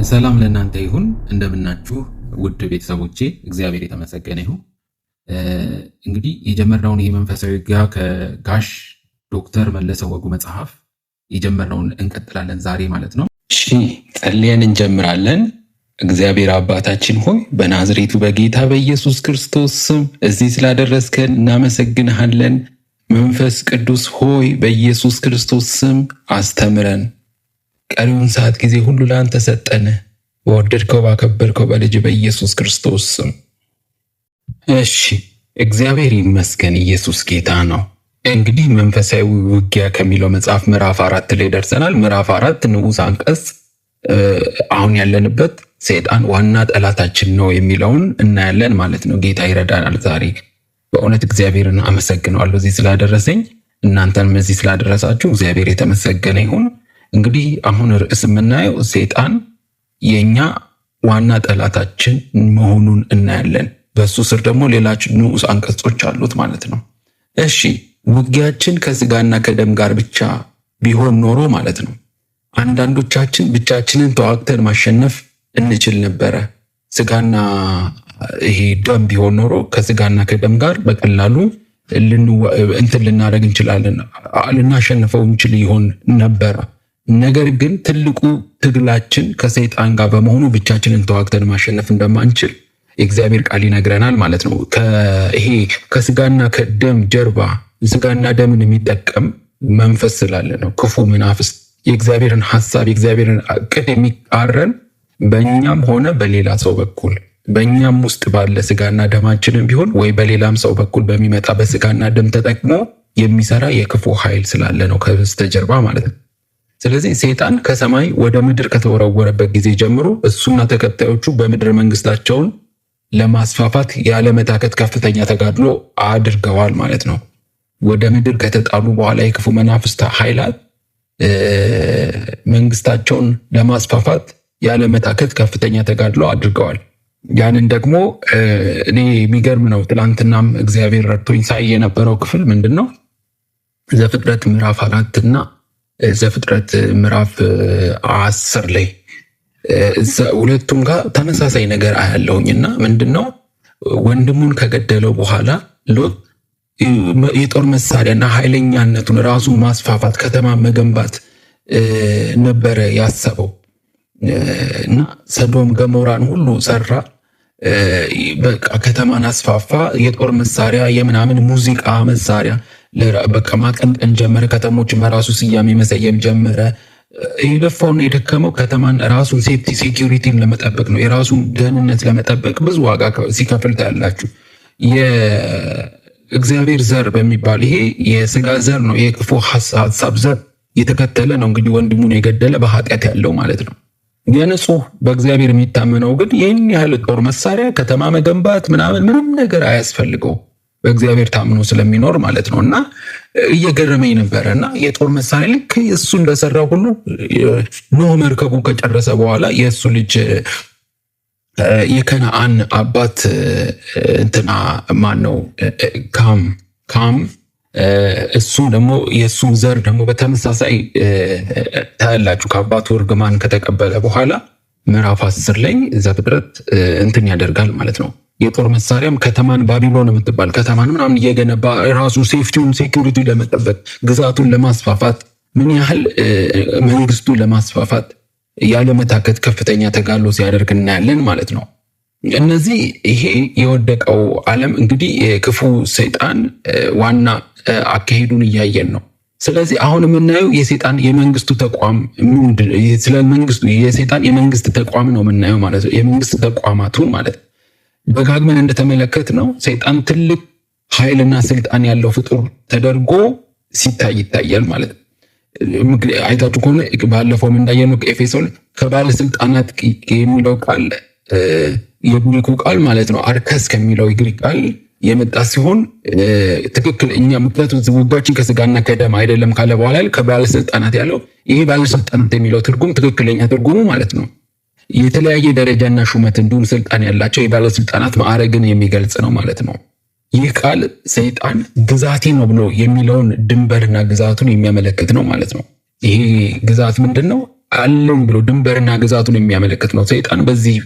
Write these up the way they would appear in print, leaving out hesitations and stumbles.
ሰላም ለእናንተ ይሁን። እንደምናችሁ ውድ ቤተሰቦቼ፣ እግዚአብሔር የተመሰገነ ይሁን። እንግዲህ የጀመርነውን ይህ መንፈሳዊ ውጊያ ከጋሽ ዶክተር መለሰ ወጉ መጽሐፍ የጀመርነውን እንቀጥላለን ዛሬ ማለት ነው። እሺ ጸልየን እንጀምራለን። እግዚአብሔር አባታችን ሆይ በናዝሬቱ በጌታ በኢየሱስ ክርስቶስ ስም እዚህ ስላደረስከን እናመሰግንሃለን። መንፈስ ቅዱስ ሆይ በኢየሱስ ክርስቶስ ስም አስተምረን። ቀሪውን ሰዓት ጊዜ ሁሉ ለአንተ ሰጠን። በወደድከው ባከበርከው በልጅ በኢየሱስ ክርስቶስ ስም። እሺ እግዚአብሔር ይመስገን፣ ኢየሱስ ጌታ ነው። እንግዲህ መንፈሳዊ ውጊያ ከሚለው መጽሐፍ ምዕራፍ 4 ላይ ደርሰናል። ምዕራፍ 4 ንዑስ አንቀጽ አሁን ያለንበት ሰይጣን ዋና ጠላታችን ነው የሚለውን እናያለን ማለት ነው። ጌታ ይረዳናል ዛሬ። በእውነት እግዚአብሔርን አመሰግነዋለሁ እዚህ ስላደረሰኝ፣ እናንተንም እዚህ ስላደረሳችሁ እግዚአብሔር የተመሰገነ ይሁን። እንግዲህ አሁን ርዕስ የምናየው ሰይጣን የኛ ዋና ጠላታችን መሆኑን እናያለን። በሱ ስር ደግሞ ሌሎች ንዑስ አንቀጾች አሉት ማለት ነው። እሺ ውጊያችን ከስጋና ከደም ጋር ብቻ ቢሆን ኖሮ ማለት ነው አንዳንዶቻችን ብቻችንን ተዋግተን ማሸነፍ እንችል ነበረ። ስጋና ይሄ ደም ቢሆን ኖሮ ከስጋና ከደም ጋር በቀላሉ እንትን ልናደርግ እንችላለን፣ ልናሸንፈው እንችል ይሆን ነበረ። ነገር ግን ትልቁ ትግላችን ከሰይጣን ጋር በመሆኑ ብቻችንን ተዋግተን ማሸነፍ እንደማንችል የእግዚአብሔር ቃል ይነግረናል ማለት ነው። ይሄ ከስጋና ከደም ጀርባ ስጋና ደምን የሚጠቀም መንፈስ ስላለ ነው። ክፉ መናፍስት የእግዚአብሔርን ሐሳብ የእግዚአብሔርን ዕቅድ የሚቃረን በእኛም ሆነ በሌላ ሰው በኩል በእኛም ውስጥ ባለ ስጋና ደማችንን ቢሆን ወይ በሌላም ሰው በኩል በሚመጣ በስጋና ደም ተጠቅሞ የሚሰራ የክፉ ኃይል ስላለ ነው ከበስተጀርባ ማለት ነው። ስለዚህ ሰይጣን ከሰማይ ወደ ምድር ከተወረወረበት ጊዜ ጀምሮ እሱና ተከታዮቹ በምድር መንግስታቸውን ለማስፋፋት ያለመታከት ከፍተኛ ተጋድሎ አድርገዋል ማለት ነው። ወደ ምድር ከተጣሉ በኋላ የክፉ መናፍስት ኃይላት መንግስታቸውን ለማስፋፋት ያለመታከት ከፍተኛ ተጋድሎ አድርገዋል። ያንን ደግሞ እኔ የሚገርም ነው። ትላንትናም እግዚአብሔር ረድቶኝ ሳይ የነበረው ክፍል ምንድን ነው? ዘፍጥረት ምዕራፍ 4 እና ዘፍጥረት ምዕራፍ 10 ላይ ሁለቱም ጋር ተመሳሳይ ነገር አያለሁኝና ምንድነው ወንድሙን ከገደለው በኋላ ሎጥ የጦር መሳሪያና ኃይለኛነቱን ራሱን ማስፋፋት ከተማ መገንባት ነበረ ያሰበው እና ሰዶም ገሞራን ሁሉ ሰራ። በቃ ከተማን አስፋፋ። የጦር መሳሪያ የምናምን ሙዚቃ መሳሪያ በቃ ማቀንቀን ጀመረ። ከተሞችን በራሱ ስያሜ መሰየም ጀመረ። የለፋውና የደከመው ከተማን ራሱን ሴኪሪቲን ለመጠበቅ ነው። የራሱን ደህንነት ለመጠበቅ ብዙ ዋጋ ሲከፍል ታያላችሁ። የእግዚአብሔር ዘር በሚባል ይሄ የስጋ ዘር ነው፣ የክፉ ሐሳብ ዘር የተከተለ ነው። እንግዲህ ወንድሙን የገደለ በኃጢአት ያለው ማለት ነው። የንጹህ በእግዚአብሔር የሚታመነው ግን ይህን ያህል ጦር መሳሪያ ከተማ መገንባት ምንም ነገር አያስፈልገው በእግዚአብሔር ታምኖ ስለሚኖር ማለት ነው። እና እየገረመኝ ነበረ እና የጦር መሳሪያ ልክ እሱ እንደሰራው ሁሉ ኖህ መርከቡ ከጨረሰ በኋላ የእሱ ልጅ የከነአን አባት እንትና ማን ነው? ካም እሱም ደግሞ የእሱ ዘር ደግሞ በተመሳሳይ ታያላችሁ። ከአባቱ እርግማን ከተቀበለ በኋላ ምዕራፍ 10 ላይ ዘፍጥረት እንትን ያደርጋል ማለት ነው። የጦር መሳሪያም ከተማን ባቢሎን የምትባል ከተማን ምናምን እየገነባ ራሱ ሴፍቲውን ሴኩሪቲ ለመጠበቅ ግዛቱን ለማስፋፋት ምን ያህል መንግስቱን ለማስፋፋት ያለመታከት ከፍተኛ ተጋድሎ ሲያደርግ እናያለን ማለት ነው። እነዚህ ይሄ የወደቀው ዓለም እንግዲህ የክፉ ሰይጣን ዋና አካሄዱን እያየን ነው። ስለዚህ አሁን የምናየው የሰይጣን የመንግስቱ ተቋም ስለ መንግስቱ የሰይጣን የመንግስት ተቋም ነው የምናየው ማለት ነው። የመንግስት ተቋማቱን ማለት ነው። ደጋግመን እንደተመለከት ነው ሰይጣን ትልቅ ኃይልና ስልጣን ያለው ፍጡር ተደርጎ ይታያል ማለት ነው። አይታችሁ ከሆነ ባለፈውም እንዳየነው ኤፌሶን ከባለስልጣናት የሚለው ቃል የግሪኩ ቃል ማለት ነው አርከስ ከሚለው የግሪክ ቃል የመጣ ሲሆን ትክክል እኛ ምክንያቱም ውጊያችን ከስጋና ከደም አይደለም ካለ በኋላ ከባለስልጣናት ያለው ይሄ ባለስልጣናት የሚለው ትርጉም ትክክለኛ ትርጉሙ ማለት ነው የተለያየ ደረጃና ሹመት እንዲሁም ስልጣን ያላቸው የባለስልጣናት ማዕረግን የሚገልጽ ነው ማለት ነው። ይህ ቃል ሰይጣን ግዛቴ ነው ብሎ የሚለውን ድንበርና ግዛቱን የሚያመለክት ነው ማለት ነው። ይሄ ግዛት ምንድን ነው? አለኝ ብሎ ድንበርና ግዛቱን የሚያመለክት ነው። ሰይጣን በዚህ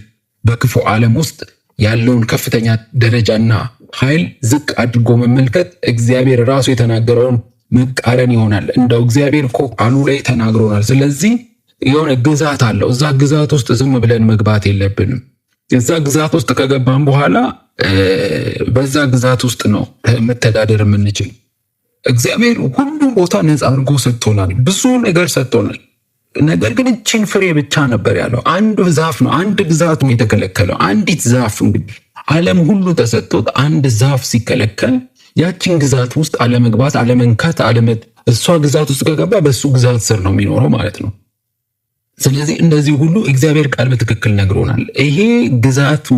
በክፉ ዓለም ውስጥ ያለውን ከፍተኛ ደረጃና ኃይል ዝቅ አድርጎ መመልከት እግዚአብሔር ራሱ የተናገረውን መቃረን ይሆናል። እንደው እግዚአብሔር እኮ ቃሉ ላይ ተናግሮናል። ስለዚህ የሆነ ግዛት አለው። እዛ ግዛት ውስጥ ዝም ብለን መግባት የለብንም። እዛ ግዛት ውስጥ ከገባን በኋላ በዛ ግዛት ውስጥ ነው መተዳደር የምንችል። እግዚአብሔር ሁሉም ቦታ ነፃ አድርጎ ሰጥቶናል፣ ብዙ ነገር ሰጥቶናል። ነገር ግን እችን ፍሬ ብቻ ነበር ያለው። አንድ ዛፍ ነው፣ አንድ ግዛት ነው የተከለከለው። አንዲት ዛፍ እንግዲህ ዓለም ሁሉ ተሰጥቶት አንድ ዛፍ ሲከለከል ያችን ግዛት ውስጥ አለመግባት፣ አለመንካት፣ እሷ ግዛት ውስጥ ከገባ በሱ ግዛት ስር ነው የሚኖረው ማለት ነው። ስለዚህ እንደዚህ ሁሉ እግዚአብሔር ቃል በትክክል ነግሮናል። ይሄ ግዛቱ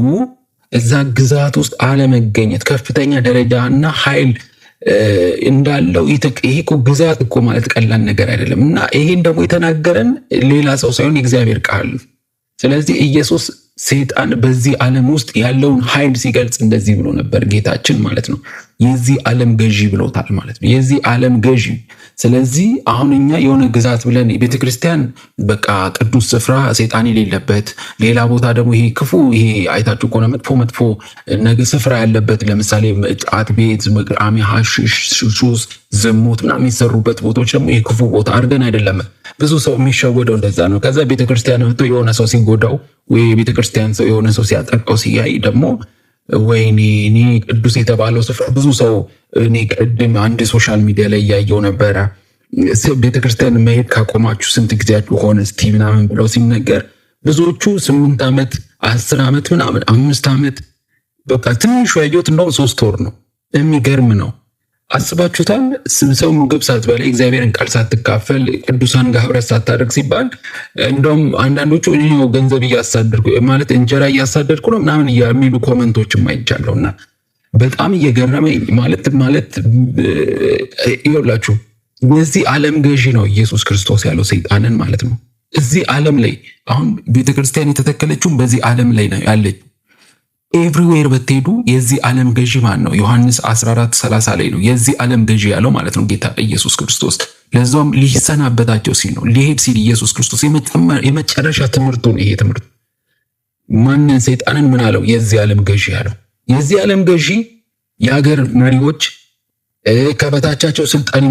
እዛ ግዛት ውስጥ አለመገኘት ከፍተኛ ደረጃና ኃይል እንዳለው ይሄ እኮ ግዛት እኮ ማለት ቀላል ነገር አይደለም። እና ይሄን ደግሞ የተናገረን ሌላ ሰው ሳይሆን የእግዚአብሔር ቃል። ስለዚህ ኢየሱስ ሰይጣን በዚህ ዓለም ውስጥ ያለውን ኃይል ሲገልጽ እንደዚህ ብሎ ነበር ጌታችን ማለት ነው። የዚህ ዓለም ገዢ ብሎታል ማለት ነው። የዚህ ዓለም ገዢ። ስለዚህ አሁን እኛ የሆነ ግዛት ብለን ቤተክርስቲያን በቃ ቅዱስ ስፍራ ሰይጣን የሌለበት፣ ሌላ ቦታ ደግሞ ይሄ ክፉ ይሄ አይታችሁ ከሆነ መጥፎ ነገር ስፍራ ያለበት ለምሳሌ ጫት ቤት፣ መቃሚ፣ ሐሺሽ፣ ሱስ፣ ዝሙት ምናምን የሚሰሩበት ቦታዎች ደግሞ ይሄ ክፉ ቦታ አድርገን አይደለም። ብዙ ሰው የሚሸወደው እንደዛ ነው። ከዛ ቤተክርስቲያን መጥቶ የሆነ ሰው ሲጎዳው ወይ ቤተክርስቲያን ሰው የሆነ ሰው ሲያጠቃው ሲያይ ደግሞ ወይኔ እኔ ቅዱስ የተባለው ስፍራ ብዙ ሰው እኔ ቅድም አንድ ሶሻል ሚዲያ ላይ እያየው ነበረ። ቤተክርስቲያን መሄድ ካቆማችሁ ስንት ጊዜያችሁ ሆነ እስቲ ምናምን ብለው ሲነገር ብዙዎቹ 8 ዓመት 10 ዓመት ምናምን 5 ዓመት በቃ ትንሹ ያየሁት እንደውም 3 ወር ነው። የሚገርም ነው። አስባችሁታል? ሰው ምግብ ሳትበላ እግዚአብሔርን ቃል ሳትካፈል ቅዱሳን ጋር ህብረት ሳታደርግ ሲባል እንደውም አንዳንዶቹ እኔው ገንዘብ እያሳደድኩ ማለት እንጀራ እያሳደድኩ ነው ምናምን የሚሉ ኮመንቶችም አይቻለሁና በጣም እየገረመኝ ማለት ይኸውላችሁ የዚህ ዓለም ገዢ ነው ኢየሱስ ክርስቶስ ያለው ሰይጣንን ማለት ነው። እዚህ ዓለም ላይ አሁን ቤተክርስቲያን የተተከለችውም በዚህ ዓለም ላይ ነው ያለች። ኤቭሪዌር በትሄዱ የዚህ ዓለም ገዢ ማን ነው? ዮሐንስ 14:30 ላይ ነው የዚህ ዓለም ገዢ ያለው ማለት ነው ጌታ ኢየሱስ ክርስቶስ። ለዛውም ሊሰናበታቸው ሲል ነው ሊሄድ ሲል ኢየሱስ ክርስቶስ የመጨረሻ ትምህርቱ ነው ይሄ ትምህርት። ማንን? ሰይጣንን ምን አለው? የዚህ ዓለም ገዢ ያለው። የዚህ ዓለም ገዢ የሀገር መሪዎች ከበታቻቸው ስልጣን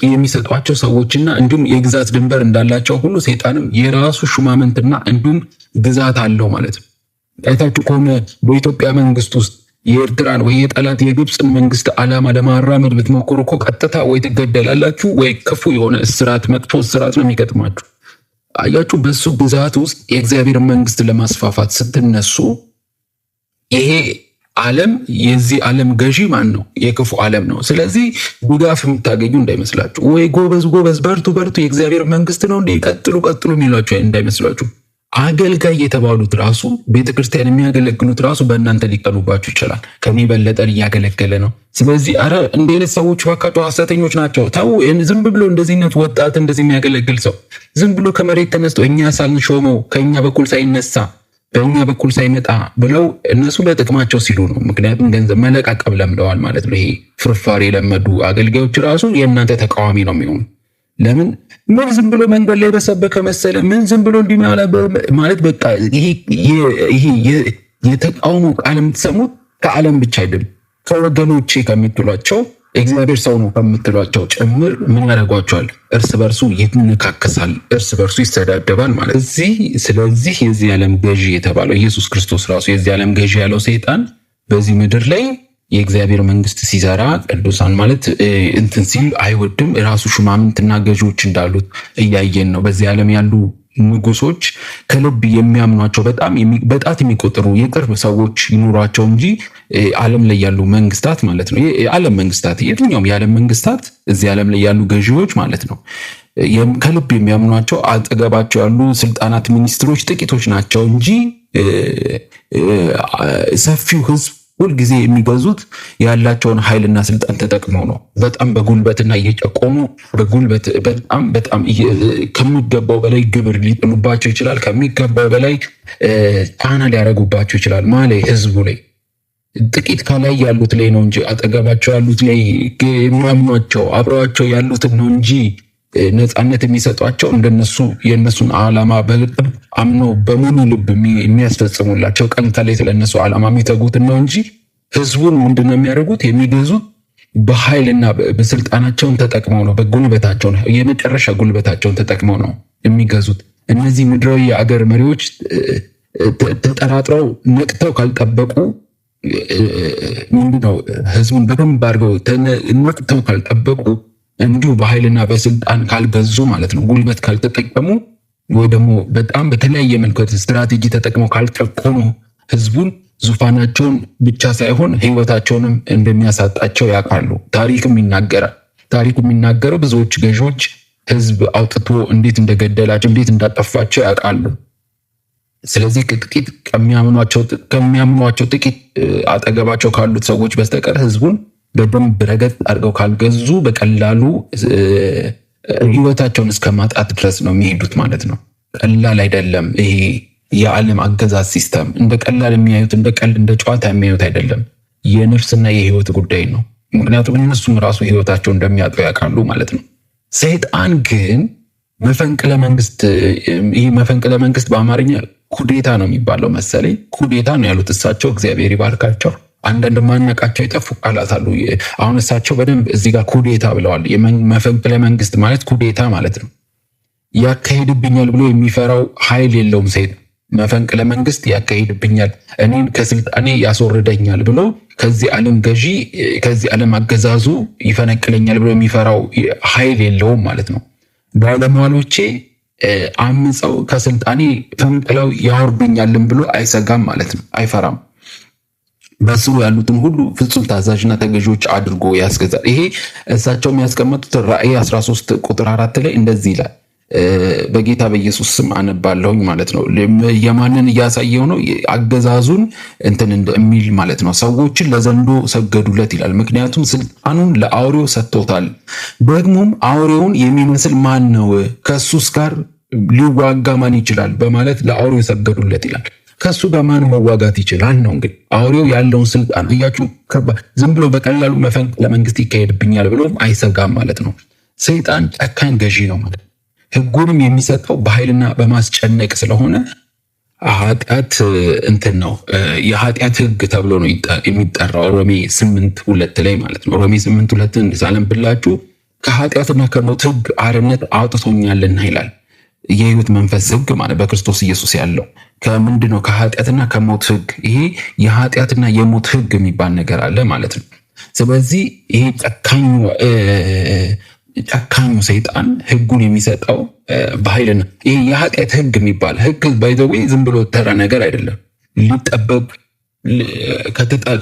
የሚሰጧቸው ሰዎችና እንዲሁም የግዛት ድንበር እንዳላቸው ሁሉ ሰይጣንም የራሱ ሹማምንትና እንዲሁም ግዛት አለው ማለት ነው። አይታችሁ ከሆነ በኢትዮጵያ መንግስት ውስጥ የኤርትራን ወይ የጠላት የግብፅን መንግስት ዓላማ ለማራመድ ብትሞክሩ እኮ ቀጥታ ወይ ትገደላላችሁ ወይ ክፉ የሆነ እስራት፣ መጥፎ እስራት ነው የሚገጥማችሁ። አያችሁ፣ በሱ ግዛት ውስጥ የእግዚአብሔር መንግስት ለማስፋፋት ስትነሱ ይሄ ዓለም የዚህ ዓለም ገዢ ማን ነው? የክፉ ዓለም ነው። ስለዚህ ድጋፍ የምታገኙ እንዳይመስላችሁ። ወይ ጎበዝ በርቱ የእግዚአብሔር መንግስት ነው እንዴ ቀጥሉ የሚሏችሁ እንዳይመስላችሁ። አገልጋይ የተባሉት ራሱ ቤተክርስቲያን የሚያገለግሉት ራሱ በእናንተ ሊቀኑባችሁ ይችላል። ከኔ በለጠ እያገለገለ ነው። ስለዚህ አረ እንደ አይነት ሰዎች ባካቸው ሐሰተኞች ናቸው። ተው። ዝም ብሎ እንደዚህነት ወጣት እንደዚህ የሚያገለግል ሰው ዝም ብሎ ከመሬት ተነስቶ እኛ ሳንሾመው ከኛ በኩል ሳይነሳ በእኛ በኩል ሳይመጣ ብለው እነሱ ለጥቅማቸው ሲሉ ነው። ምክንያቱም ገንዘብ መለቃቀም ለምደዋል ማለት ነው። ይሄ ፍርፋሪ የለመዱ አገልጋዮች ራሱ የእናንተ ተቃዋሚ ነው የሚሆኑ። ለምን? ምን ዝም ብሎ መንገድ ላይ በሰበከ መሰለ? ምን ዝም ብሎ እንዲህ ማለት በቃ ይሄ የተቃውሞ ቃል የምትሰሙት ከዓለም ብቻ አይደለም፣ ከወገኖቼ ከምትሏቸው እግዚአብሔር ሰው ነው ከምትሏቸው ጭምር ምን ያደርጓቸዋል? እርስ በርሱ ይነካከሳል፣ እርስ በርሱ ይሰዳደባል ማለት። ስለዚህ የዚህ ዓለም ገዢ የተባለው ኢየሱስ ክርስቶስ ራሱ የዚህ ዓለም ገዢ ያለው ሰይጣን በዚህ ምድር ላይ የእግዚአብሔር መንግስት ሲሰራ ቅዱሳን ማለት እንትን ሲል አይወድም። ራሱ ሹማምንትና ገዢዎች እንዳሉት እያየን ነው። በዚህ ዓለም ያሉ ንጉሶች ከልብ የሚያምኗቸው በጣት የሚቆጠሩ የቅርብ ሰዎች ይኑሯቸው እንጂ ዓለም ላይ ያሉ መንግስታት ማለት ነው የዓለም መንግስታት የትኛውም የዓለም መንግስታት እዚህ ዓለም ላይ ያሉ ገዢዎች ማለት ነው ከልብ የሚያምኗቸው አጠገባቸው ያሉ ስልጣናት ሚኒስትሮች ጥቂቶች ናቸው እንጂ ሰፊው ህዝብ ሁልጊዜ የሚገዙት ያላቸውን ኃይልና ስልጣን ተጠቅመው ነው። በጣም በጉልበትና እየጨቆኑ በጉልበት በጣም ከሚገባው በላይ ግብር ሊጥሉባቸው ይችላል። ከሚገባው በላይ ጫና ሊያደርጉባቸው ይችላል። ማለት ህዝቡ ላይ ጥቂት ከላይ ያሉት ላይ ነው እንጂ አጠገባቸው ያሉት ላይ የሚያምኗቸው አብረዋቸው ያሉትን ነው እንጂ ነፃነት የሚሰጧቸው እንደነሱ የነሱን ዓላማ በልብ አምነው በሙሉ ልብ የሚያስፈጽሙላቸው ቀን ተሌት ለነሱ ዓላማ የሚተጉትን ነው እንጂ ህዝቡን ምንድነው የሚያደርጉት? የሚገዙት በኃይልና በስልጣናቸውን ተጠቅመው ነው። በጉልበታቸውን የመጨረሻ ጉልበታቸውን ተጠቅመው ነው የሚገዙት። እነዚህ ምድራዊ የአገር መሪዎች ተጠራጥረው ነቅተው ካልጠበቁ ምንድነው ህዝቡን በደንብ አድርገው ነቅተው ካልጠበቁ እንዲሁ በኃይልና በስልጣን ካልገዙ ማለት ነው፣ ጉልበት ካልተጠቀሙ ወይ ደግሞ በጣም በተለያየ መልኩ ስትራቴጂ ተጠቅመው ካልጨቆኑ ህዝቡን ዙፋናቸውን ብቻ ሳይሆን ህይወታቸውንም እንደሚያሳጣቸው ያውቃሉ። ታሪክም ይናገራል። ታሪኩ የሚናገረው ብዙዎች ገዢዎች ህዝብ አውጥቶ እንዴት እንደገደላቸው እንዴት እንዳጠፋቸው ያውቃሉ። ስለዚህ ጥቂት ከሚያምኗቸው ጥቂት አጠገባቸው ካሉት ሰዎች በስተቀር ህዝቡን በደንብ ረገጥ አድርገው ካልገዙ በቀላሉ ህይወታቸውን እስከ ማጣት ድረስ ነው የሚሄዱት ማለት ነው። ቀላል አይደለም ይሄ የዓለም አገዛዝ ሲስተም። እንደ ቀላል የሚያዩት እንደ ቀልድ እንደ ጨዋታ የሚያዩት አይደለም። የነፍስና የህይወት ጉዳይ ነው። ምክንያቱም እነሱም ራሱ ህይወታቸው እንደሚያጡ ያውቃሉ ማለት ነው። ሰይጣን ግን መፈንቅለ መንግስት በአማርኛ ኩዴታ ነው የሚባለው መሰለኝ። ኩዴታ ነው ያሉት እሳቸው፣ እግዚአብሔር ይባርካቸው። አንዳንድ ማናቃቸው የጠፉ ቃላት አሉ። አሁን እሳቸው በደንብ እዚህ ጋር ኩዴታ ብለዋል። መፈንቅለ መንግስት ማለት ኩዴታ ማለት ነው። ያካሄድብኛል ብሎ የሚፈራው ኃይል የለውም ሰይጣን። መፈንቅለ መንግስት ያካሄድብኛል፣ እኔን ከስልጣኔ ያስወርደኛል ብሎ ከዚህ ዓለም ገዢ ከዚህ ዓለም አገዛዙ ይፈነቅለኛል ብሎ የሚፈራው ኃይል የለውም ማለት ነው። ባለሟሎቼ አምፀው ከስልጣኔ ፈንቅለው ያወርዱኛልን ብሎ አይሰጋም ማለት ነው። አይፈራም። በስሩ ያሉትን ሁሉ ፍጹም ታዛዥና ተገዢዎች አድርጎ ያስገዛል። ይሄ እሳቸው የሚያስቀምጡት ራእይ 13 ቁጥር 4 ላይ እንደዚህ ይላል። በጌታ በኢየሱስ ስም አነባለሁኝ ማለት ነው። የማንን እያሳየው ነው? አገዛዙን እንትን እንደሚል ማለት ነው። ሰዎችን ለዘንዶ ሰገዱለት ይላል። ምክንያቱም ስልጣኑን ለአውሬው ሰጥቶታል። ደግሞም አውሬውን የሚመስል ማን ነው? ከሱስ ጋር ሊዋጋ ማን ይችላል? በማለት ለአውሬው ሰገዱለት ይላል። ከሱ ጋር ማን መዋጋት ይችላል ነው እንግዲህ። አውሬው ያለውን ስልጣን እያችሁ ዝም ብሎ በቀላሉ መፈንቅለ መንግስት ይካሄድብኛል ብሎም አይሰጋም ማለት ነው። ሰይጣን ጨካኝ ገዢ ነው ማለት ነው። ህጉንም የሚሰጠው በኃይልና በማስጨነቅ ስለሆነ ኃጢአት እንትን ነው። የኃጢአት ህግ ተብሎ ነው የሚጠራው ሮሜ 8:2 ላይ ማለት ነው። ሮሜ 8:2 ሳነብላችሁ ከኃጢአትና ከሞት ህግ አርነት አውጥቶኛልና ይላል። የህይወት መንፈስ ህግ ማለት በክርስቶስ ኢየሱስ ያለው ከምንድን ነው? ከኃጢአትና ከሞት ህግ። ይሄ የኃጢአትና የሞት ህግ የሚባል ነገር አለ ማለት ነው። ስለዚህ ይሄ ጨካኙ ሰይጣን ህጉን የሚሰጠው በኃይልና ይሄ የኃጢአት ህግ የሚባል ህግ ባይዘዌ ዝም ብሎ ተራ ነገር አይደለም። ሊጠበቅ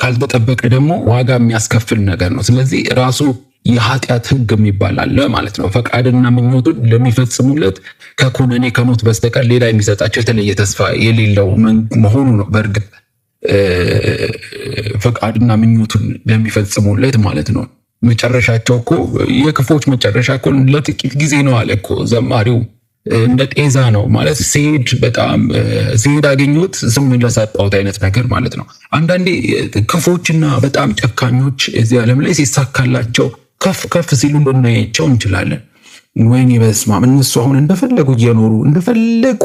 ካልተጠበቀ ደግሞ ዋጋ የሚያስከፍል ነገር ነው። ስለዚህ ራሱ የኃጢአት ህግ የሚባል አለ ማለት ነው። ፈቃድና ምኞቱን ለሚፈጽሙለት ከኩነኔ ከሞት በስተቀር ሌላ የሚሰጣቸው የተለየ ተስፋ የሌለው መሆኑ ነው። በእርግጥ ፈቃድና ምኞቱን ለሚፈጽሙለት ማለት ነው። መጨረሻቸው እኮ የክፎች መጨረሻ እኮ ለጥቂት ጊዜ ነው አለ እኮ ዘማሪው። እንደ ጤዛ ነው ማለት ሲሄድ አገኘሁት ዝም ለሰጠሁት አይነት ነገር ማለት ነው። አንዳንዴ ክፎችና በጣም ጨካኞች እዚህ ዓለም ላይ ሲሳካላቸው ከፍ ሲሉ ልናያቸው እንችላለን። ወይኔ በስመ አብ እነሱ አሁን እንደፈለጉ እየኖሩ እንደፈለጉ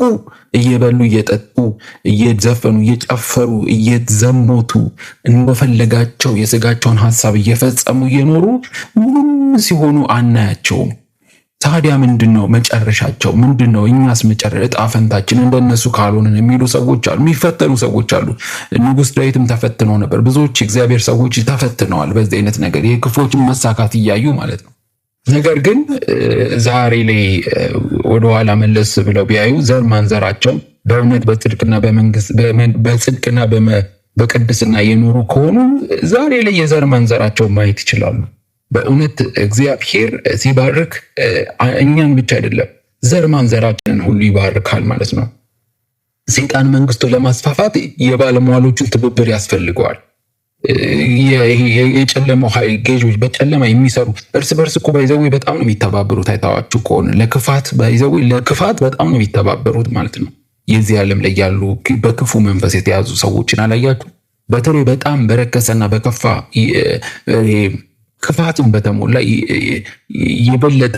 እየበሉ እየጠጡ እየዘፈኑ እየጨፈሩ እየዘሞቱ እንደፈለጋቸው የስጋቸውን ሐሳብ እየፈጸሙ እየኖሩ ምንም ሲሆኑ አናያቸውም። ታዲያ ምንድነው መጨረሻቸው? ምንድነው? እኛስ እጣ ፈንታችን እንደነሱ ካልሆንን የሚሉ ሰዎች አሉ፣ የሚፈተኑ ሰዎች አሉ። ንጉሥ ዳዊትም ተፈትነው ነበር። ብዙዎች የእግዚአብሔር ሰዎች ተፈትነዋል በዚህ አይነት ነገር የክፎችን መሳካት እያዩ ማለት ነው። ነገር ግን ዛሬ ላይ ወደኋላ መለስ ብለው ቢያዩ ዘር ማንዘራቸው በእውነት በጽድቅና በቅድስና የኖሩ ከሆኑ ዛሬ ላይ የዘር ማንዘራቸው ማየት ይችላሉ። በእውነት እግዚአብሔር ሲባርክ እኛን ብቻ አይደለም ዘር ማንዘራችንን ሁሉ ይባርካል ማለት ነው። ሰይጣን መንግስቱን ለማስፋፋት የባለሟሎቹን ትብብር ያስፈልገዋል። የጨለማው ኃይል ገዢዎች በጨለማ የሚሰሩ እርስ በርስ እኮ ባይዘዌ በጣም ነው የሚተባበሩት። አይታዋችሁ ከሆነ ለክፋት በጣም ነው የሚተባበሩት ማለት ነው። የዚህ ዓለም ላይ ያሉ በክፉ መንፈስ የተያዙ ሰዎችን አላያችሁ? በተለይ በጣም በረከሰና በከፋ ክፋትን በተሞላ የበለጠ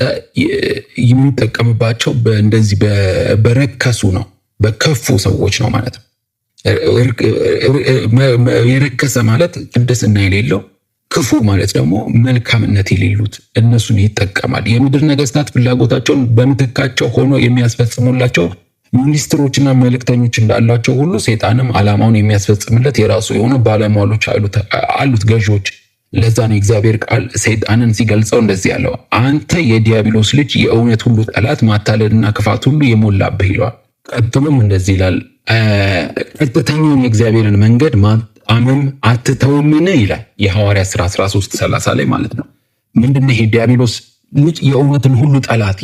የሚጠቀምባቸው እንደዚህ በረከሱ ነው፣ በከፉ ሰዎች ነው ማለት ነው። የረከሰ ማለት ቅድስና የሌለው፣ ክፉ ማለት ደግሞ መልካምነት የሌሉት እነሱን ይጠቀማል። የምድር ነገስታት ፍላጎታቸውን በምትካቸው ሆኖ የሚያስፈጽሙላቸው ሚኒስትሮችና መልእክተኞች እንዳላቸው ሁሉ ሰይጣንም ዓላማውን የሚያስፈጽምለት የራሱ የሆነ ባለሟሎች አሉት፣ ገዢዎች። ለዛ ነው እግዚአብሔር ቃል ሰይጣንን ሲገልጸው እንደዚህ ያለው፣ አንተ የዲያብሎስ ልጅ፣ የእውነት ሁሉ ጠላት፣ ማታለልና ክፋት ሁሉ የሞላብህ ይለዋል። ቀጥሎም እንደዚህ ይላል፣ ቀጥተኛውን የእግዚአብሔርን መንገድ ማጣመም አትተውምን ይላል። የሐዋርያ ሥራ 13:30 ላይ ማለት ነው። ምንድነው ይሄ? ዲያብሎስ ልጅ የእውነትን ሁሉ ጠላት።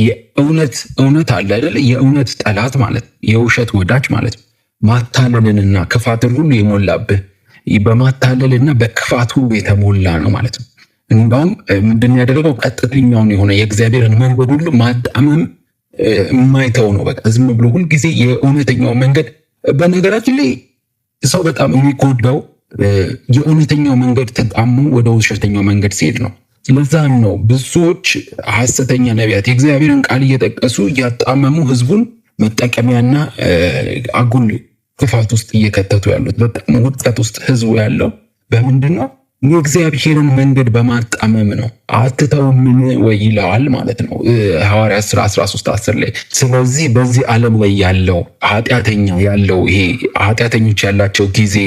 እውነት አለ አይደለ? የእውነት ጠላት ማለት የውሸት ወዳጅ ማለት ማታለልንና ክፋትን ሁሉ የሞላብህ፣ በማታለልና በክፋት ሁሉ የተሞላ ነው ማለት ነው። እንዲሁም ምንድን ያደረገው? ቀጥተኛውን የሆነ የእግዚአብሔርን መንገድ ሁሉ ማጣመም የማይተው ነው። በቃ ዝም ብሎ ሁልጊዜ የእውነተኛው መንገድ። በነገራችን ላይ ሰው በጣም የሚጎዳው የእውነተኛው መንገድ ተጣሙ ወደ ውሸተኛው መንገድ ሲሄድ ነው። ስለዛም ነው ብዙዎች ሐሰተኛ ነቢያት የእግዚአብሔርን ቃል እየጠቀሱ እያጣመሙ ህዝቡን መጠቀሚያና አጉል ክፋት ውስጥ እየከተቱ ያሉት። በጣም ውድቀት ውስጥ ህዝቡ ያለው በምንድን ነው? የእግዚአብሔርን መንገድ በማጣመም ነው። አትተውምን ወይ ይለዋል ማለት ነው ሐዋርያት ሥራ 13:10 ላይ። ስለዚህ በዚህ ዓለም ላይ ያለው ኃጢአተኛ ያለው ይሄ ኃጢአተኞች ያላቸው ጊዜ፣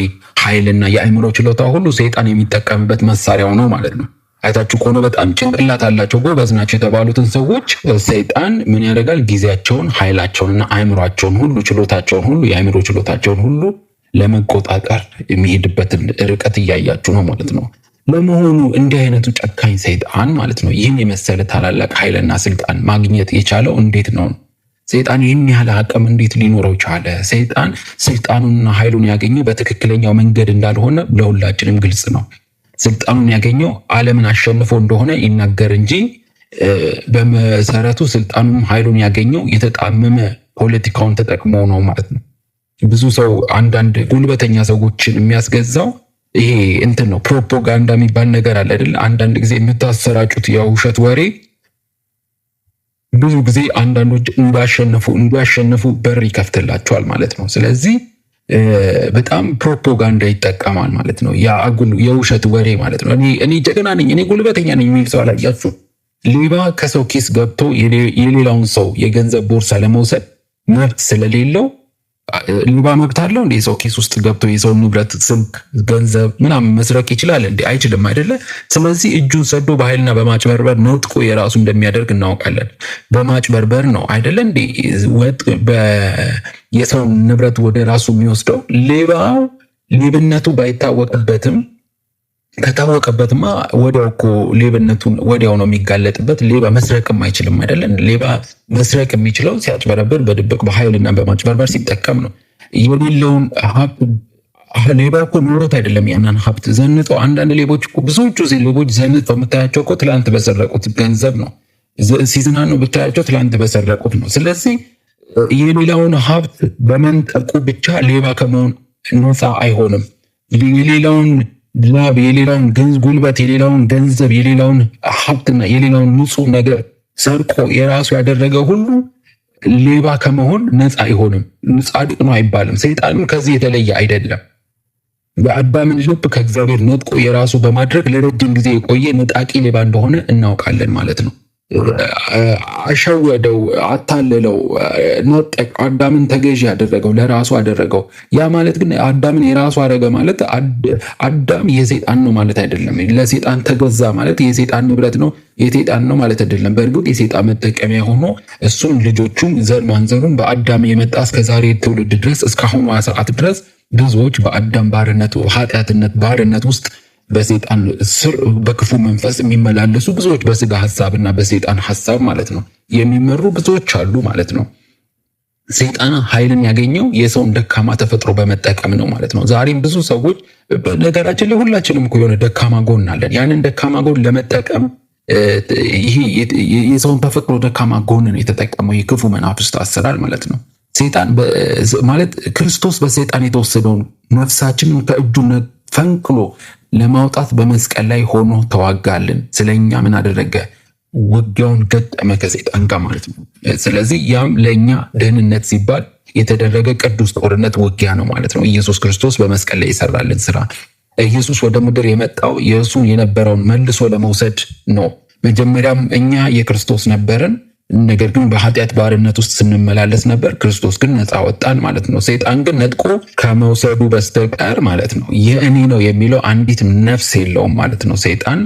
ኃይልና የአእምሮ ችሎታ ሁሉ ሰይጣን የሚጠቀምበት መሳሪያው ነው ማለት ነው። አይታችሁ ከሆነ በጣም ጭንቅላት አላቸው ጎበዝ ናቸው የተባሉትን ሰዎች ሰይጣን ምን ያደርጋል? ጊዜያቸውን፣ ኃይላቸውንና አእምሯቸውን ሁሉ ችሎታቸውን ሁሉ የአእምሮ ችሎታቸውን ሁሉ ለመቆጣጠር የሚሄድበትን ርቀት እያያችሁ ነው ማለት ነው። ለመሆኑ እንዲህ አይነቱ ጨካኝ ሰይጣን ማለት ነው ይህን የመሰለ ታላላቅ ኃይልና ስልጣን ማግኘት የቻለው እንዴት ነው? ሰይጣን ይህን ያህል አቅም እንዴት ሊኖረው ቻለ? ሰይጣን ስልጣኑንና ኃይሉን ያገኘው በትክክለኛው መንገድ እንዳልሆነ ለሁላችንም ግልጽ ነው። ስልጣኑን ያገኘው ዓለምን አሸንፎ እንደሆነ ይናገር እንጂ በመሰረቱ ስልጣኑን ኃይሉን ያገኘው የተጣመመ ፖለቲካውን ተጠቅሞ ነው ማለት ነው። ብዙ ሰው አንዳንድ ጉልበተኛ ሰዎችን የሚያስገዛው ይሄ እንትን ነው፣ ፕሮፓጋንዳ የሚባል ነገር አለ አይደል? አንዳንድ ጊዜ የምታሰራጩት የውሸት ወሬ ብዙ ጊዜ አንዳንዶች እንዲያሸንፉ በር ይከፍትላቸዋል ማለት ነው። ስለዚህ በጣም ፕሮፓጋንዳ ይጠቀማል ማለት ነው። ያ አጉል የውሸት ወሬ ማለት ነው። እኔ ጀግና ነኝ፣ እኔ ጉልበተኛ ነኝ የሚል ሰው አላያችሁ? ሌባ ከሰው ኪስ ገብቶ የሌላውን ሰው የገንዘብ ቦርሳ ለመውሰድ መብት ስለሌለው ሌባ መብት አለው እንዴ? ሰው ኪስ ውስጥ ገብቶ የሰው ንብረት፣ ስልክ፣ ገንዘብ ምናምን መስረቅ ይችላል እንዴ? አይችልም አይደለ? ስለዚህ እጁን ሰዶ በኃይልና በማጭበርበር ነጥቆ የራሱ እንደሚያደርግ እናውቃለን። በማጭበርበር ነው አይደለ እንዴ የሰው ንብረት ወደ ራሱ የሚወስደው። ሌባው ሌብነቱ ባይታወቅበትም ከታወቀበትማ ወዲያው እኮ ሌብነቱን ወዲያው ነው የሚጋለጥበት። ሌባ መስረቅም አይችልም አይደለም። ሌባ መስረቅ የሚችለው ሲያጭበረብር፣ በድብቅ በኃይልና በማጭበርበር ሲጠቀም ነው። የሌለውን ሀብት ሌባ እኮ ኖሮት አይደለም ያንን ሀብት ዘንጦ። አንዳንድ ሌቦች እኮ ብዙዎቹ ሌቦች ዘንጦ የምታያቸው እኮ ትላንት በሰረቁት ገንዘብ ነው። ሲዝናኑ ብታያቸው ትላንት በሰረቁት ነው። ስለዚህ የሌላውን ሀብት በመንጠቁ ብቻ ሌባ ከመሆን ነፃ አይሆንም። የሌላውን ላብ፣ የሌላውን ጉልበት፣ የሌላውን ገንዘብ፣ የሌላውን ሀብትና የሌላውን ንጹህ ነገር ሰርቆ የራሱ ያደረገ ሁሉ ሌባ ከመሆን ነፃ አይሆንም። ጻድቅ ነው አይባልም። ሰይጣንም ከዚህ የተለየ አይደለም። የአዳምን ልብ ከእግዚአብሔር ነጥቆ የራሱ በማድረግ ለረጅም ጊዜ የቆየ ነጣቂ ሌባ እንደሆነ እናውቃለን ማለት ነው። አሸወደው፣ አታለለው፣ ነጠቅ፣ አዳምን ተገዢ ያደረገው፣ ለራሱ አደረገው። ያ ማለት ግን አዳምን የራሱ አደረገ ማለት አዳም የሰይጣን ነው ማለት አይደለም። ለሰይጣን ተገዛ ማለት የሰይጣን ንብረት ነው የሰይጣን ነው ማለት አይደለም። በእርግጥ የሰይጣን መጠቀሚያ ሆኖ እሱም ልጆቹም ዘር ማንዘሩም በአዳም የመጣ እስከዛሬ ትውልድ ድረስ እስካሁኑ ሰዓት ድረስ ብዙዎች በአዳም ባርነት፣ ኃጢአትነት ባርነት ውስጥ በሰይጣን ስር በክፉ መንፈስ የሚመላለሱ ብዙዎች በስጋ ሐሳብና በሰይጣን ሐሳብ ማለት ነው የሚመሩ ብዙዎች አሉ ማለት ነው። ሰይጣን ኃይልን ያገኘው የሰውን ደካማ ተፈጥሮ በመጠቀም ነው ማለት ነው። ዛሬም ብዙ ሰዎች በነገራችን ላይ ሁላችንም እኮ የሆነ ደካማ ጎን አለን። ያንን ደካማ ጎን ለመጠቀም ይሄ የሰውን ተፈጥሮ ደካማ ጎንን የተጠቀመው የክፉ መናፍስት አሰራር ማለት ነው። ሰይጣን ማለት ክርስቶስ በሰይጣን የተወሰደውን ነፍሳችንን ከእጁ ፈንቅሎ ለማውጣት በመስቀል ላይ ሆኖ ተዋጋልን። ስለኛ ምን አደረገ? ውጊያውን ገጠመ ከሰይጣን ጋር ማለት ነው። ስለዚህ ያም ለእኛ ደህንነት ሲባል የተደረገ ቅዱስ ጦርነት ውጊያ ነው ማለት ነው። ኢየሱስ ክርስቶስ በመስቀል ላይ የሰራልን ስራ። ኢየሱስ ወደ ምድር የመጣው የእሱን የነበረውን መልሶ ለመውሰድ ነው። መጀመሪያም እኛ የክርስቶስ ነበርን፣ ነገር ግን በኃጢአት ባርነት ውስጥ ስንመላለስ ነበር። ክርስቶስ ግን ነፃ ወጣን ማለት ነው። ሰይጣን ግን ነጥቆ ከመውሰዱ በስተቀር ማለት ነው የእኔ ነው የሚለው አንዲት ነፍስ የለውም ማለት ነው። ሰይጣን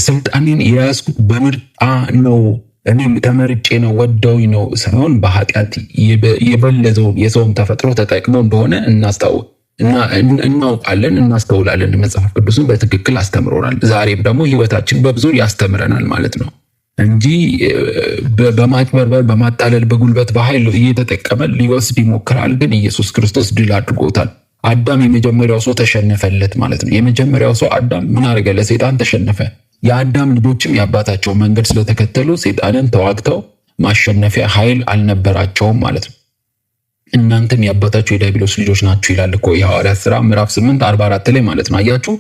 ስልጣኔን የያዝኩት በምርጫ ነው፣ እኔም ተመርጬ ነው፣ ወደውኝ ነው ሳይሆን በኃጢአት የበለዘውን የሰውም ተፈጥሮ ተጠቅሞ እንደሆነ እናውቃለን፣ እናስተውላለን። መጽሐፍ ቅዱስን በትክክል አስተምሮናል። ዛሬም ደግሞ ህይወታችን በብዙ ያስተምረናል ማለት ነው እንጂ በማጭበርበር በማታለል በጉልበት በኃይል እየተጠቀመ ሊወስድ ይሞክራል። ግን ኢየሱስ ክርስቶስ ድል አድርጎታል። አዳም የመጀመሪያው ሰው ተሸነፈለት ማለት ነው። የመጀመሪያው ሰው አዳም ምን አደረገ? ለሰይጣን ተሸነፈ። የአዳም ልጆችም የአባታቸውን መንገድ ስለተከተሉ ሰይጣንን ተዋግተው ማሸነፊያ ኃይል አልነበራቸውም ማለት ነው። እናንተም የአባታችሁ የዲያብሎስ ልጆች ናችሁ ይላል እኮ የሐዋርያት ሥራ ምዕራፍ 8:44 ላይ ማለት ነው። አያችሁ፣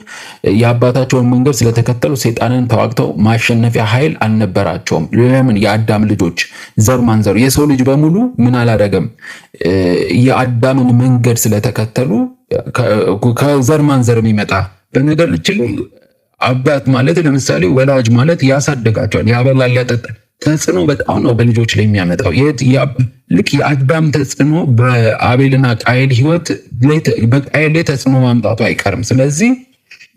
የአባታቸውን መንገድ ስለተከተሉ ሰይጣንን ተዋግተው ማሸነፊያ ኃይል አልነበራቸውም። ለምን? የአዳም ልጆች ዘር ማንዘሩ የሰው ልጅ በሙሉ ምን አላደረገም? የአዳምን መንገድ ስለተከተሉ ከዘር ማንዘር የሚመጣ በነገር አባት ማለት ለምሳሌ ወላጅ ማለት ያሳደጋቸዋል፣ ያበላል፣ ያጠጣል። ተጽዕኖ በጣም ነው በልጆች ላይ የሚያመጣው። ልክ የአዳም ተጽዕኖ በአቤልና ቃየል ህይወት በቃየል ላይ ተጽዕኖ ማምጣቱ አይቀርም። ስለዚህ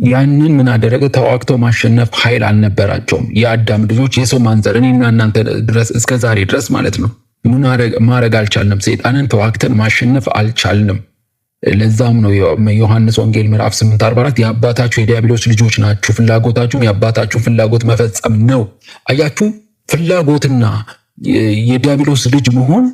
ያንን ምን አደረገ? ተዋግተው ማሸነፍ ኃይል አልነበራቸውም የአዳም ልጆች የሰው ማንዘር እኔና እናንተ ድረስ እስከ ዛሬ ድረስ ማለት ነው ምን ማድረግ አልቻልንም። ሰይጣንን ተዋግተን ማሸነፍ አልቻልንም። ለዛም ነው ዮሐንስ ወንጌል ምዕራፍ 8:44 የአባታችሁ የዲያብሎስ ልጆች ናችሁ፣ ፍላጎታችሁም የአባታችሁ ፍላጎት መፈጸም ነው። አያችሁ፣ ፍላጎትና የዲያብሎስ ልጅ መሆን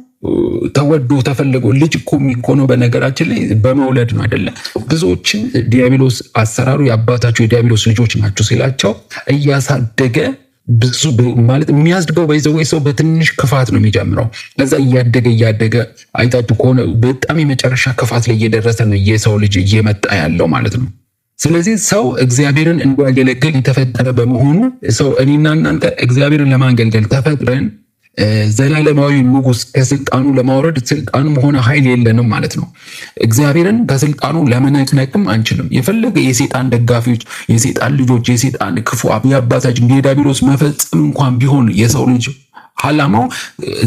ተወዶ ተፈልጎ ልጅ እኮ የሚሆነው በነገራችን ላይ በመውለድ ነው አይደለ? ብዙዎችን ዲያብሎስ አሰራሩ የአባታችሁ የዲያብሎስ ልጆች ናቸው ሲላቸው እያሳደገ ብዙ ማለት የሚያስድገው በይዘው ሰው በትንሽ ክፋት ነው የሚጀምረው። ከዛ እያደገ አይታችሁ ከሆነ በጣም የመጨረሻ ክፋት ላይ እየደረሰ ነው የሰው ልጅ እየመጣ ያለው ማለት ነው። ስለዚህ ሰው እግዚአብሔርን እንዲያገለግል የተፈጠረ በመሆኑ ሰው እኔና እናንተ እግዚአብሔርን ለማገልገል ተፈጥረን ዘላለማዊ ንጉሥ ከስልጣኑ ለማውረድ ስልጣኑም ሆነ ኃይል የለንም ማለት ነው። እግዚአብሔርን ከስልጣኑ ለመነቅነቅም አንችልም። የፈለገ የሴጣን ደጋፊዎች፣ የሴጣን ልጆች፣ የሴጣን ክፉ አባታችን የዲያብሎስ መፈጸም እንኳን ቢሆን የሰው ልጅ ዓላማው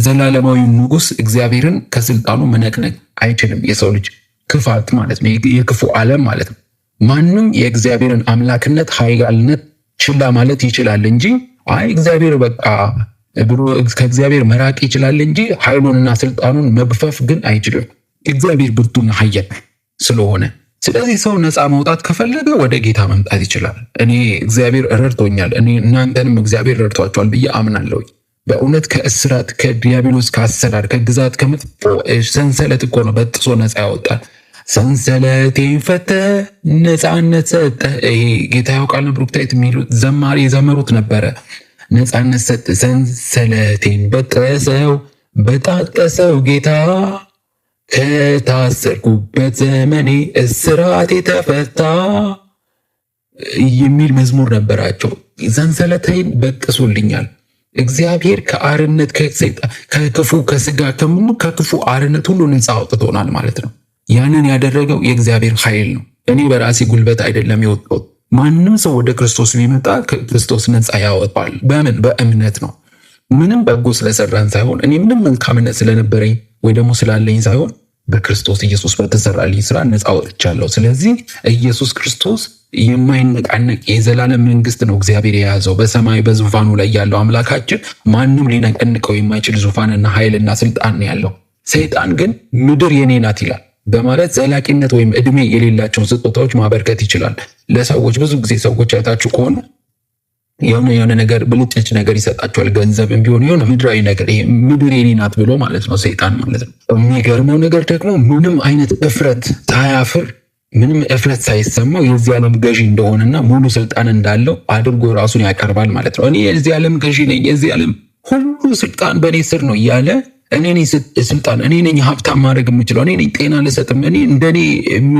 ዘላለማዊ ንጉሥ እግዚአብሔርን ከስልጣኑ መነቅነቅ አይችልም። የሰው ልጅ ክፋት ማለት ነው፣ የክፉ ዓለም ማለት ነው። ማንም የእግዚአብሔርን አምላክነት ኃያልነት ችላ ማለት ይችላል እንጂ እግዚአብሔር በቃ ብሎ ከእግዚአብሔር መራቅ ይችላል እንጂ ኃይሉንና ስልጣኑን መግፈፍ ግን አይችልም። እግዚአብሔር ብርቱና ኃያል ስለሆነ፣ ስለዚህ ሰው ነፃ መውጣት ከፈለገ ወደ ጌታ መምጣት ይችላል። እኔ እግዚአብሔር ረድቶኛል፣ እናንተንም እግዚአብሔር ረድቷቸዋል ብዬ አምናለሁ። በእውነት ከእስራት ከዲያብሎስ ከአሰራር ከግዛት ከመጥፎ ሰንሰለት እኮ ነው በጥሶ ነፃ ያወጣል። ሰንሰለቴን ፈተህ ነፃነት ሰጠህ። ይሄ ጌታ ያውቃል ብሩክታይት የሚሉት ዘማሪ የዘመሩት ነበረ። ነፃነት ሰጠ፣ ሰንሰለቴን በጣጠሰው ጌታ፣ ከታሰርኩበት ዘመኔ እስራቴ ተፈታ የሚል መዝሙር ነበራቸው። ሰንሰለቴን በጥሶልኛል እግዚአብሔር ከአርነት ከክፉ ከስጋ ከክፉ አርነት ሁሉ ነፃ አውጥቶናል ማለት ነው። ያንን ያደረገው የእግዚአብሔር ኃይል ነው። እኔ በራሴ ጉልበት አይደለም የወጣሁት። ማንም ሰው ወደ ክርስቶስ ቢመጣ ክርስቶስ ነፃ ያወጣል። በምን? በእምነት ነው። ምንም በጎ ስለሰራን ሳይሆን እኔ ምንም መልካምነት ስለነበረኝ ወይ ደግሞ ስላለኝ ሳይሆን በክርስቶስ ኢየሱስ በተሰራልኝ ስራ ነፃ ወጥቻለሁ። ስለዚህ ኢየሱስ ክርስቶስ የማይነቃነቅ የዘላለም መንግስት ነው እግዚአብሔር የያዘው። በሰማይ በዙፋኑ ላይ ያለው አምላካችን ማንም ሊነቀንቀው የማይችል ዙፋንና ኃይልና ስልጣን ነው ያለው። ሰይጣን ግን ምድር የኔ ናት ይላል በማለት ዘላቂነት ወይም እድሜ የሌላቸውን ስጦታዎች ማበርከት ይችላል ለሰዎች። ብዙ ጊዜ ሰዎች አይታችሁ ከሆነ የሆነ ነገር ብልጭልጭ ነገር ይሰጣቸዋል። ገንዘብም ቢሆን የሆነ ምድራዊ ነገር፣ ይሄ ምድር የኔ ናት ብሎ ማለት ነው ሰይጣን ማለት ነው። የሚገርመው ነገር ደግሞ ምንም አይነት እፍረት ሳያፍር ምንም እፍረት ሳይሰማው የዚህ ዓለም ገዢ እንደሆነና ሙሉ ስልጣን እንዳለው አድርጎ ራሱን ያቀርባል ማለት ነው። እኔ የዚህ ዓለም ገዢ ነኝ፣ የዚህ ዓለም ሁሉ ስልጣን በእኔ ስር ነው እያለ እኔ ነኝ ስልጣን፣ እኔ ነኝ ሀብታም ማድረግ የምችለው፣ እኔ ነኝ ጤና ልሰጥም፣ እኔ እንደኔ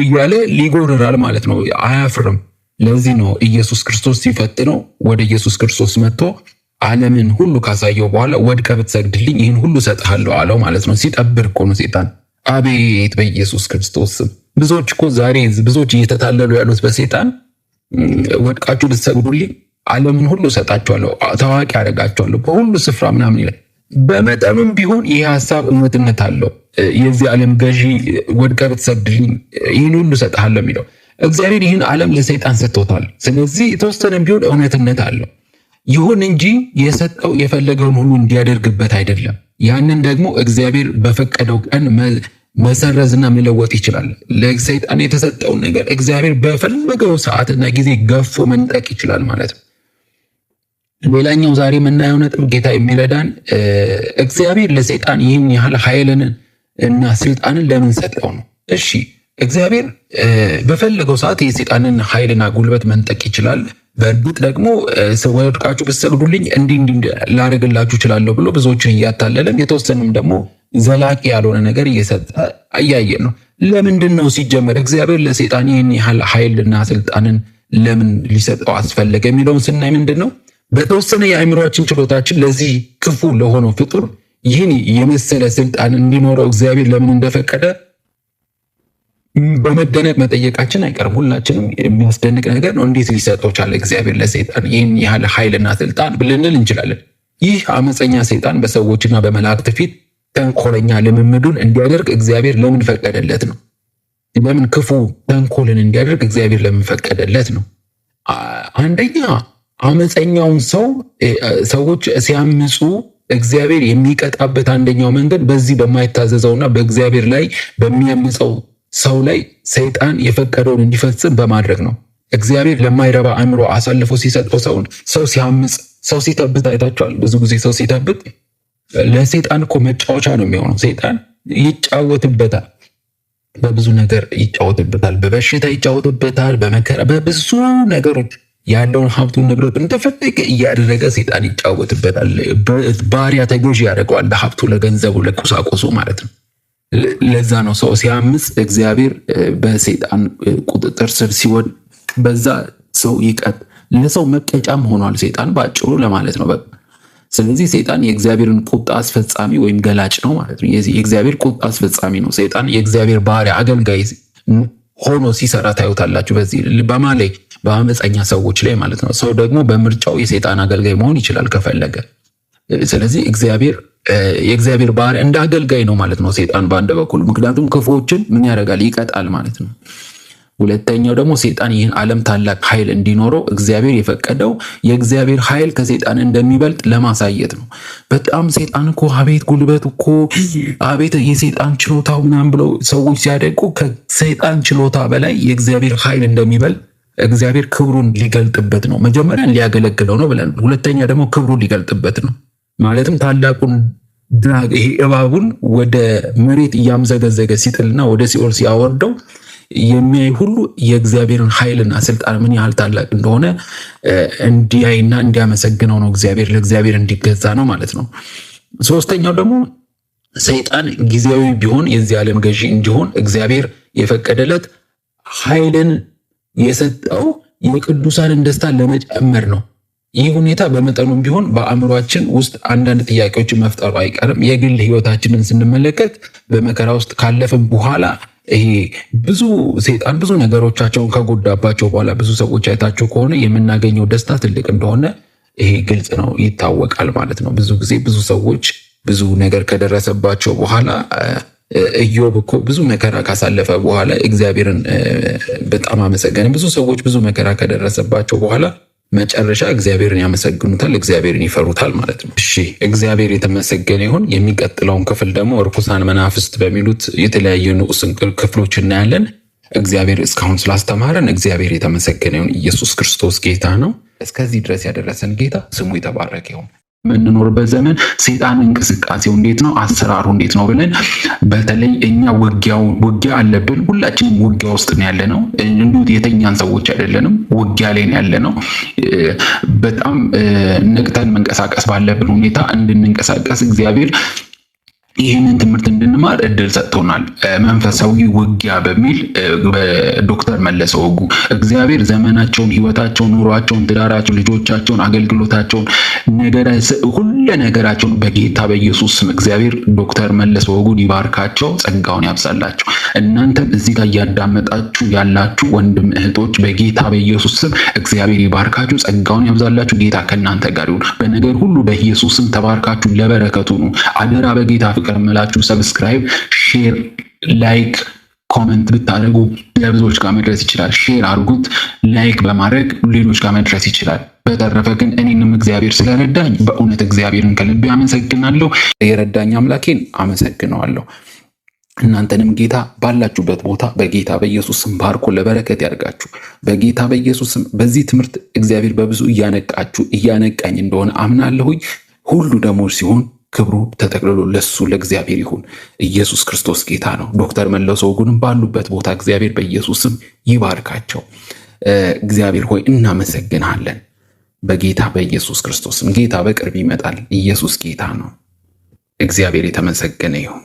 እያለ ሊጎርራል ማለት ነው። አያፍርም። ለዚህ ነው ኢየሱስ ክርስቶስ ሲፈትነው ወደ ኢየሱስ ክርስቶስ መጥቶ ዓለምን ሁሉ ካሳየው በኋላ ወድቀህ ብትሰግድልኝ ይህን ሁሉ እሰጥሃለሁ አለው ማለት ነው። ሲጠብር እኮ ነው ሴጣን። አቤት በኢየሱስ ክርስቶስ ስም። ብዙዎች እኮ ዛሬ ብዙዎች እየተታለሉ ያሉት በሴጣን ወድቃችሁ ብትሰግዱልኝ ዓለምን ሁሉ እሰጣችኋለሁ፣ ታዋቂ አደርጋችኋለሁ በሁሉ ስፍራ ምናምን ይላል። በመጠኑም ቢሆን ይህ ሀሳብ እውነትነት አለው። የዚህ ዓለም ገዢ ወድቀህ ብትሰግድልኝ ይህን ሁሉ እሰጥሃለሁ የሚለው እግዚአብሔር ይህን ዓለም ለሰይጣን ሰጥቶታል። ስለዚህ የተወሰነም ቢሆን እውነትነት አለው። ይሁን እንጂ የሰጠው የፈለገውን ሁሉ እንዲያደርግበት አይደለም። ያንን ደግሞ እግዚአብሔር በፈቀደው ቀን መሰረዝና መለወጥ ይችላል። ለሰይጣን የተሰጠውን ነገር እግዚአብሔር በፈለገው ሰዓትና ጊዜ ገፎ መንጠቅ ይችላል ማለት ነው። ሌላኛው ዛሬ የምናየው ነጥብ ጌታ የሚረዳን እግዚአብሔር ለሰይጣን ይህን ያህል ኃይልን እና ስልጣንን ለምን ሰጠው ነው። እሺ እግዚአብሔር በፈለገው ሰዓት የሰይጣንን ኃይልና ጉልበት መንጠቅ ይችላል። በእርግጥ ደግሞ ወድቃችሁ ብትሰግዱልኝ እንዲህ ላደርግላችሁ እችላለሁ ብሎ ብዙዎችን እያታለለን የተወሰንም ደግሞ ዘላቂ ያልሆነ ነገር እየሰጠ እያየን ነው። ለምንድን ነው ሲጀመር እግዚአብሔር ለሰይጣን ይህን ያህል ኃይልና ስልጣንን ለምን ሊሰጠው አስፈለገ የሚለውን ስናይ ምንድን ነው በተወሰነ የአእምሮአችን ችሎታችን ለዚህ ክፉ ለሆነው ፍጡር ይህን የመሰለ ስልጣን እንዲኖረው እግዚአብሔር ለምን እንደፈቀደ በመደነቅ መጠየቃችን አይቀርም። ሁላችንም የሚያስደንቅ ነገር ነው። እንዴት ሊሰጠው ቻለ እግዚአብሔር ለሰይጣን ይህን ያህል ኃይልና ስልጣን ብልንል እንችላለን። ይህ አመፀኛ ሰይጣን በሰዎችና በመላእክት ፊት ተንኮለኛ ልምምዱን እንዲያደርግ እግዚአብሔር ለምን ፈቀደለት ነው? ለምን ክፉ ተንኮልን እንዲያደርግ እግዚአብሔር ለምን ፈቀደለት ነው? አንደኛ አመፀኛውን ሰዎች ሲያምፁ እግዚአብሔር የሚቀጣበት አንደኛው መንገድ በዚህ በማይታዘዘውና በእግዚአብሔር ላይ በሚያምፀው ሰው ላይ ሰይጣን የፈቀደውን እንዲፈጽም በማድረግ ነው። እግዚአብሔር ለማይረባ አእምሮ አሳልፎ ሲሰጠው ሰው ሲያምፅ፣ ሰው ሲተብት አይታችኋል። ብዙ ጊዜ ሰው ሲተብት ለሰይጣን እኮ መጫወቻ ነው የሚሆነው። ሰይጣን ይጫወትበታል፣ በብዙ ነገር ይጫወትበታል። በበሽታ ይጫወትበታል፣ በመከራ በብዙ ነገሮች ያለውን ሀብቱን ንብረት እንደፈለገ እያደረገ ሰይጣን ይጫወትበታል። ባሪያ ተገዥ ያደርገዋል፣ ለሀብቱ፣ ለገንዘቡ፣ ለቁሳቁሱ ማለት ነው። ለዛ ነው ሰው ሲያምፅ እግዚአብሔር በሰይጣን ቁጥጥር ስር ሲወድ በዛ ሰው ለሰው መቀጫም ሆኗል ሰይጣን በአጭሩ ለማለት ነው። ስለዚህ ሰይጣን የእግዚአብሔርን ቁጣ አስፈጻሚ ወይም ገላጭ ነው ማለት ነው። የእግዚአብሔር ቁጣ አስፈጻሚ ነው። ሰይጣን የእግዚአብሔር ባሪያ አገልጋይ ሆኖ ሲሰራ ታዩታላችሁ። በዚህ በማላይ በአመፀኛ ሰዎች ላይ ማለት ነው። ሰው ደግሞ በምርጫው የሰይጣን አገልጋይ መሆን ይችላል ከፈለገ። ስለዚህ የእግዚአብሔር ባሪያ እንደ አገልጋይ ነው ማለት ነው ሰይጣን በአንድ በኩል። ምክንያቱም ክፉዎችን ምን ያደርጋል? ይቀጣል ማለት ነው። ሁለተኛው ደግሞ ሰይጣን ይህን ዓለም ታላቅ ኃይል እንዲኖረው እግዚአብሔር የፈቀደው የእግዚአብሔር ኃይል ከሰይጣን እንደሚበልጥ ለማሳየት ነው። በጣም ሰይጣን እኮ አቤት ጉልበት እኮ አቤት የሰይጣን ችሎታው ምናምን ብለው ሰዎች ሲያደንቁ ከሰይጣን ችሎታ በላይ የእግዚአብሔር ኃይል እንደሚበልጥ እግዚአብሔር ክብሩን ሊገልጥበት ነው። መጀመሪያ ሊያገለግለው ነው ብለን፣ ሁለተኛ ደግሞ ክብሩን ሊገልጥበት ነው። ማለትም ታላቁን ይሄ እባቡን ወደ መሬት እያምዘገዘገ ሲጥልና ወደ ሲኦል ሲያወርደው የሚያይ ሁሉ የእግዚአብሔርን ኃይልና ስልጣን ምን ያህል ታላቅ እንደሆነ እንዲያይና እንዲያመሰግነው ነው። ለእግዚአብሔር እንዲገዛ ነው ማለት ነው። ሶስተኛው ደግሞ ሰይጣን ጊዜያዊ ቢሆን የዚህ ዓለም ገዢ እንዲሆን እግዚአብሔር የፈቀደለት ኃይልን የሰጠው የቅዱሳንን ደስታ ለመጨመር ነው። ይህ ሁኔታ በመጠኑም ቢሆን በአእምሯችን ውስጥ አንዳንድ ጥያቄዎችን መፍጠሩ አይቀርም። የግል ሕይወታችንን ስንመለከት በመከራ ውስጥ ካለፍን በኋላ ይሄ ሰይጣን ብዙ ነገሮቻቸውን ከጎዳባቸው በኋላ ብዙ ሰዎች አይታቸው ከሆነ የምናገኘው ደስታ ትልቅ እንደሆነ ይሄ ግልጽ ነው፣ ይታወቃል ማለት ነው። ብዙ ጊዜ ብዙ ሰዎች ብዙ ነገር ከደረሰባቸው በኋላ ኢዮብ እኮ ብዙ መከራ ካሳለፈ በኋላ እግዚአብሔርን በጣም አመሰገነ። ብዙ ሰዎች ብዙ መከራ ከደረሰባቸው በኋላ መጨረሻ እግዚአብሔርን ያመሰግኑታል፣ እግዚአብሔርን ይፈሩታል ማለት ነው። እሺ እግዚአብሔር የተመሰገነ ይሁን። የሚቀጥለውን ክፍል ደግሞ ርኩሳን መናፍስት በሚሉት የተለያዩ ንዑስ ክፍሎች እናያለን። እግዚአብሔር እስካሁን ስላስተማረን እግዚአብሔር የተመሰገነ ይሁን። ኢየሱስ ክርስቶስ ጌታ ነው። እስከዚህ ድረስ ያደረሰን ጌታ ስሙ የተባረከ ይሁን። የምንኖርበት ዘመን ሰይጣን እንቅስቃሴው እንዴት ነው፣ አሰራሩ እንዴት ነው ብለን በተለይ እኛ ውጊያ አለብን። ሁላችንም ውጊያ ውስጥ ነው ያለ ነው። እንዲሁ የተኛን ሰዎች አይደለንም፣ ውጊያ ላይ ነው ያለ ነው። በጣም ነቅተን መንቀሳቀስ ባለብን ሁኔታ እንድንንቀሳቀስ እግዚአብሔር ይህንን ትምህርት እንድንማር እድል ሰጥቶናል። መንፈሳዊ ውጊያ በሚል በዶክተር መለሰ ወጉ እግዚአብሔር ዘመናቸውን፣ ህይወታቸውን፣ ኑሯቸውን፣ ትዳራቸውን፣ ልጆቻቸውን፣ አገልግሎታቸውን፣ ሁሉ ነገራቸውን በጌታ በኢየሱስ ስም እግዚአብሔር ዶክተር መለሰ ወጉን ይባርካቸው፣ ጸጋውን ያብዛላቸው። እናንተም እዚህ ጋር እያዳመጣችሁ ያላችሁ ወንድም እህቶች በጌታ በኢየሱስ ስም እግዚአብሔር ይባርካችሁ፣ ጸጋውን ያብዛላችሁ። ጌታ ከእናንተ ጋር ይሁን። በነገር ሁሉ በኢየሱስ ስም ተባርካችሁ ለበረከቱ ነው። አደራ በጌታ ፍቅር ምላችሁ ሰብስክራይብ፣ ሼር፣ ላይክ፣ ኮመንት ብታደርጉ ለብዙዎች ጋር መድረስ ይችላል። ሼር አድርጉት። ላይክ በማድረግ ሌሎች ጋር መድረስ ይችላል። በተረፈ ግን እኔንም እግዚአብሔር ስለረዳኝ በእውነት እግዚአብሔርን ከልቤ አመሰግናለሁ። የረዳኝ አምላኬን አመሰግነዋለሁ። እናንተንም ጌታ ባላችሁበት ቦታ በጌታ በኢየሱስ ስም ባርኮ ለበረከት ያድርጋችሁ። በጌታ በኢየሱስ ስም በዚህ ትምህርት እግዚአብሔር በብዙ እያነቃኝ እንደሆነ አምናለሁኝ። ሁሉ ደግሞ ሲሆን ክብሩ ተጠቅልሎ ለሱ ለእግዚአብሔር ይሁን። ኢየሱስ ክርስቶስ ጌታ ነው። ዶክተር መለሰ ወጉንም ባሉበት ቦታ እግዚአብሔር በኢየሱስ ስም ይባርካቸው። እግዚአብሔር ሆይ እናመሰግናለን። በጌታ በኢየሱስ ክርስቶስም ጌታ በቅርብ ይመጣል። ኢየሱስ ጌታ ነው። እግዚአብሔር የተመሰገነ ይሁን።